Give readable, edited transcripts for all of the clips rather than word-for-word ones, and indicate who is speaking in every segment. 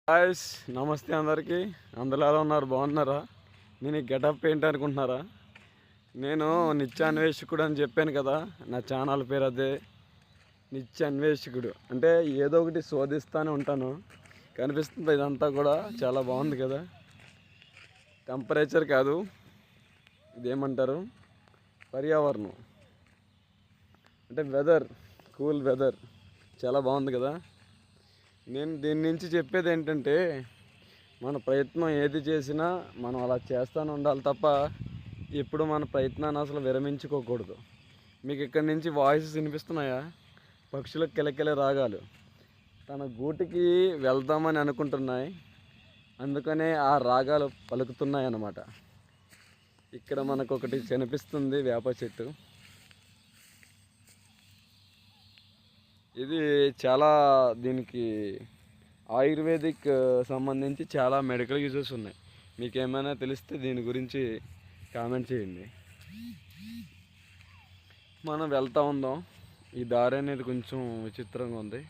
Speaker 1: Hi's నమస్తే అందరికీ. అందరూ ఎలా ఉన్నారు? బాగున్నారా? నేను ఈ గెటప్ ఏంటి అనుకుంటున్నారా? నేను నిత్యాన్వేషకుడు అని చెప్పాను కదా. నా ఛానల్ పేరు అదే, నిత్యాన్వేషకుడు. అంటే ఏదో ఒకటి శోధిస్తూనే ఉంటాను. కనిపిస్తుంది ఇదంతా కూడా చాలా బాగుంది కదా. టెంపరేచర్ కాదు, ఇదేమంటారు, పర్యావరణం. అంటే వెదర్, కూల్ వెదర్ చాలా బాగుంది కదా. నేను దీని నుంచి చెప్పేది ఏంటంటే, మన ప్రయత్నం ఏది చేసినా మనం అలా చేస్తూనే ఉండాలి తప్ప ఎప్పుడు మన ప్రయత్నాన్ని అసలు విరమించుకోకూడదు. మీకు ఇక్కడి నుంచి వాయిసెస్ వినిపిస్తున్నాయా? పక్షుల కిలకిల రాగాలు తన గూటికి వెళ్దామని అనుకుంటున్నాయి. అందుకనే ఆ రాగాలు పలుకుతున్నాయి అన్నమాట. ఇక్కడ మనకు ఒకటి కనిపిస్తుంది, వేప చెట్టు. ఇది చాలా, దీనికి ఆయుర్వేదిక్ సంబంధించి చాలా మెడికల్ యూజెస్ ఉన్నాయి. మీకు ఏమైనా తెలిస్తే దీని గురించి కామెంట్ చేయండి. మనం వెళ్తూ ఉందాం. ఈ దారి అనేది కొంచెం విచిత్రంగా ఉంది.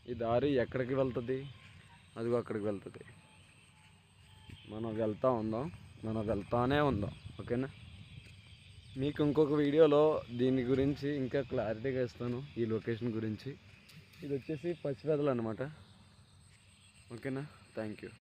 Speaker 1: ఈ దారి ఎక్కడికి వెళ్తుంది? అదిగో అక్కడికి వెళ్తుంది. మనం వెళ్తూ ఉందాం, మనం వెళ్తానే ఉందాం. ఓకేనా? మీకు ఇంకొక వీడియోలో దీని గురించి ఇంకా క్లారిటీగా ఇస్తాను, ఈ లొకేషన్ గురించి. ఇది వచ్చేసి పచ్చిపెదలు అనమాట. ఓకేనా? Thank you.